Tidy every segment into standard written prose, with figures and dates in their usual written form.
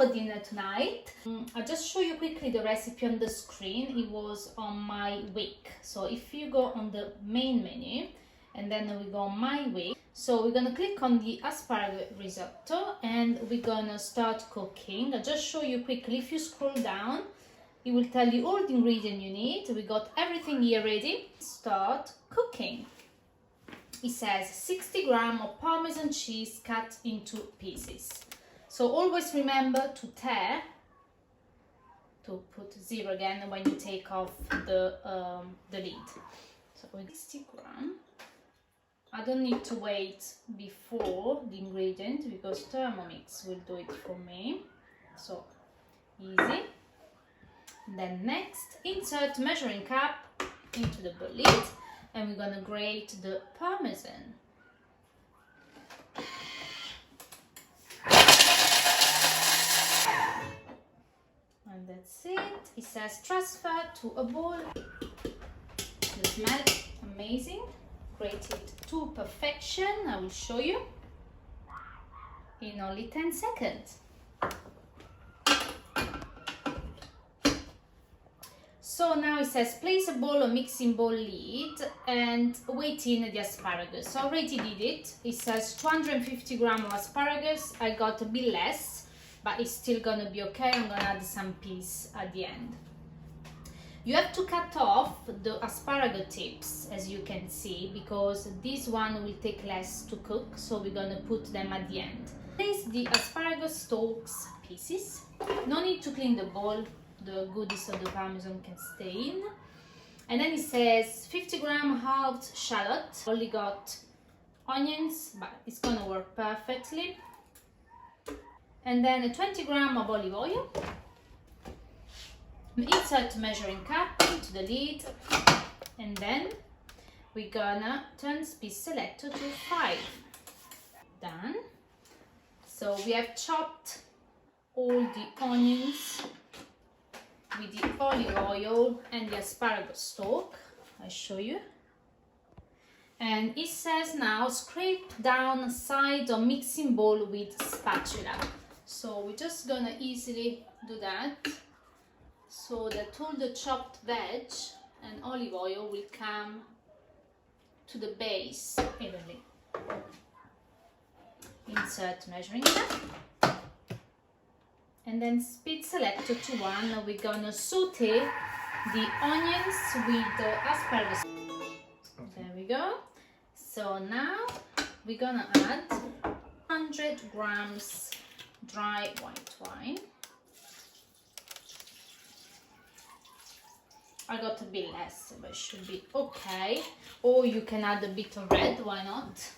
for dinner tonight. I'll just show you quickly the recipe on the screen. It was on my week. So if you go on the main menu and then we go on my week, so we're gonna click on the asparagus risotto and we're gonna start cooking. I'll just show you quickly. If you scroll down, it will tell you all the ingredients you need. We got everything here ready. Start cooking. It says 60 grams of Parmesan cheese cut into pieces. So always remember to tear, to put 0 again when you take off the lid. So 60 grams. I don't need to wait before the ingredient because Thermomix will do it for me. So easy. Then next, insert measuring cup into the lid and we're gonna grate the Parmesan. And that's it. It says transfer to a bowl. The smell amazing. Grate it to perfection. I will show you in only 10 seconds. So now it says place a bowl or mixing bowl lid and weight in the asparagus. I already did it. It says 250 grams of asparagus. I got a bit less, but it's still gonna be okay. I'm gonna add some peas at the end. You have to cut off the asparagus tips, as you can see, because this one will take less to cook, so we're gonna put them at the end. Place the asparagus stalks pieces. No need to clean the bowl. The goodies of the Parmesan can stay in. And then it says 50 grams halved shallot. Only got onions, but it's gonna work perfectly. And then 20 grams of olive oil. Insert measuring cup into the lid, and then we're gonna turn speed selector to 5. Done. So we have chopped all the onions with the olive oil and the asparagus stalk. I'll show you. And it says now scrape down side of mixing bowl with spatula. So we're just gonna easily do that so that all the chopped veg and olive oil will come to the base evenly. Insert measuring cup. And then speed selector to 1. We're gonna saute the onions with the asparagus. There we go. So now we're gonna add 100 grams dry white wine. I got a bit less, but it should be okay. Or you can add a bit of red, why not?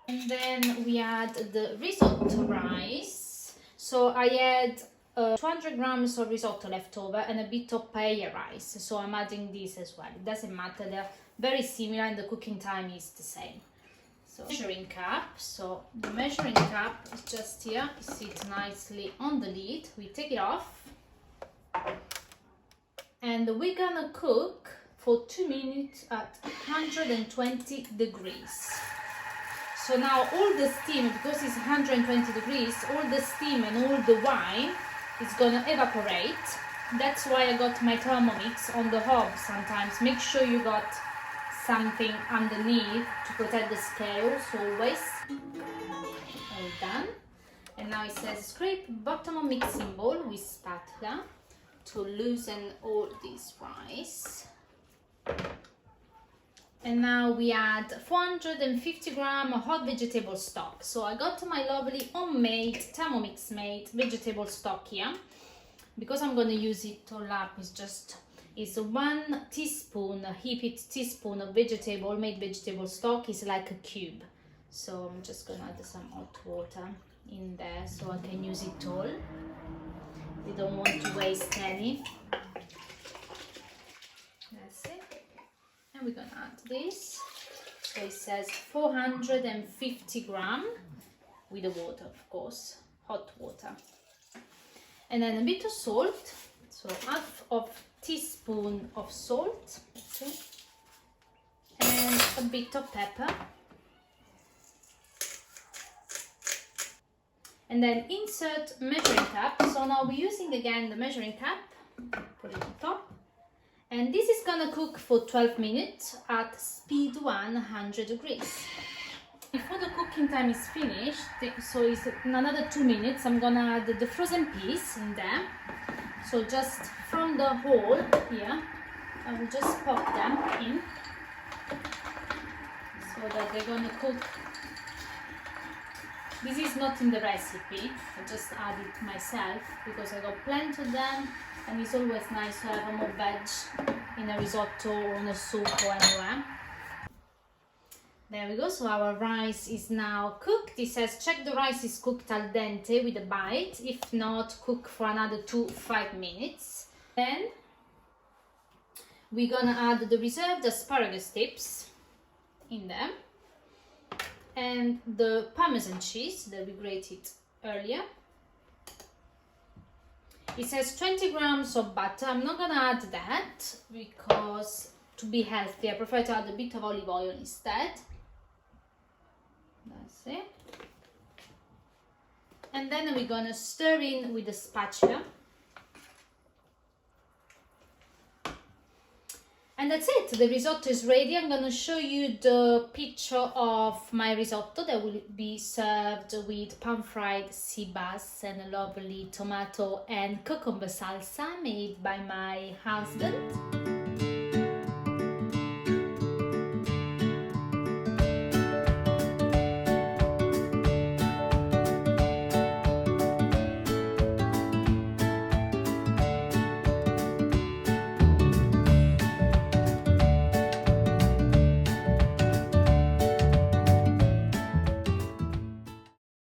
And then we add the risotto rice. So I had 200 grams of risotto left over and a bit of paella rice. So I'm adding this as well. It doesn't matter, they're very similar and the cooking time is the same. So measuring cup. So the measuring cup is just here. It sits nicely on the lid. We take it off. And we're gonna cook for 2 minutes at 120 degrees. So now all the steam, because it's 120 degrees, all the steam and all the wine is gonna evaporate. That's why I got my Thermomix on the hob sometimes. Make sure you got something underneath to protect the scales always. All done. And now it says scrape bottom of mixing bowl with spatula to loosen all this rice. And now we add 450 grams of hot vegetable stock. So I got my lovely homemade Thermomix made vegetable stock here. Because I'm going to use it all up, it's 1 teaspoon, a heaped teaspoon of made vegetable stock is like a cube. So I'm just going to add some hot water in there so I can use it all. You don't want to waste any. That's it. And we're gonna add this. So it says 450 grams with the water, of course, hot water. And then a bit of salt. So half of teaspoon of salt. Okay. And a bit of pepper. And then insert measuring cup. So now we're using again the measuring cup, put it on top. And this is gonna cook for 12 minutes at speed 100 degrees. Before the cooking time is finished, so it's in another 2 minutes, I'm gonna add the frozen peas in there. So just from the hole here, I will just pop them in so that they're gonna cook. This is not in the recipe, I just added it myself because I got plenty of them, and it's always nice to have more veg in a risotto or in a soup or anywhere. There we go, so our rice is now cooked. It says check the rice is cooked al dente with a bite. If not, cook for another 2 to 5 minutes. Then we're gonna add the reserved asparagus tips in there. And the Parmesan cheese that we grated earlier. It says 20 grams of butter. I'm not gonna add that because to be healthy, I prefer to add a bit of olive oil instead. That's it. And then we're gonna stir in with a spatula. And that's it, the risotto is ready. I'm gonna show you the picture of my risotto that will be served with pan-fried sea bass and a lovely tomato and cucumber salsa made by my husband.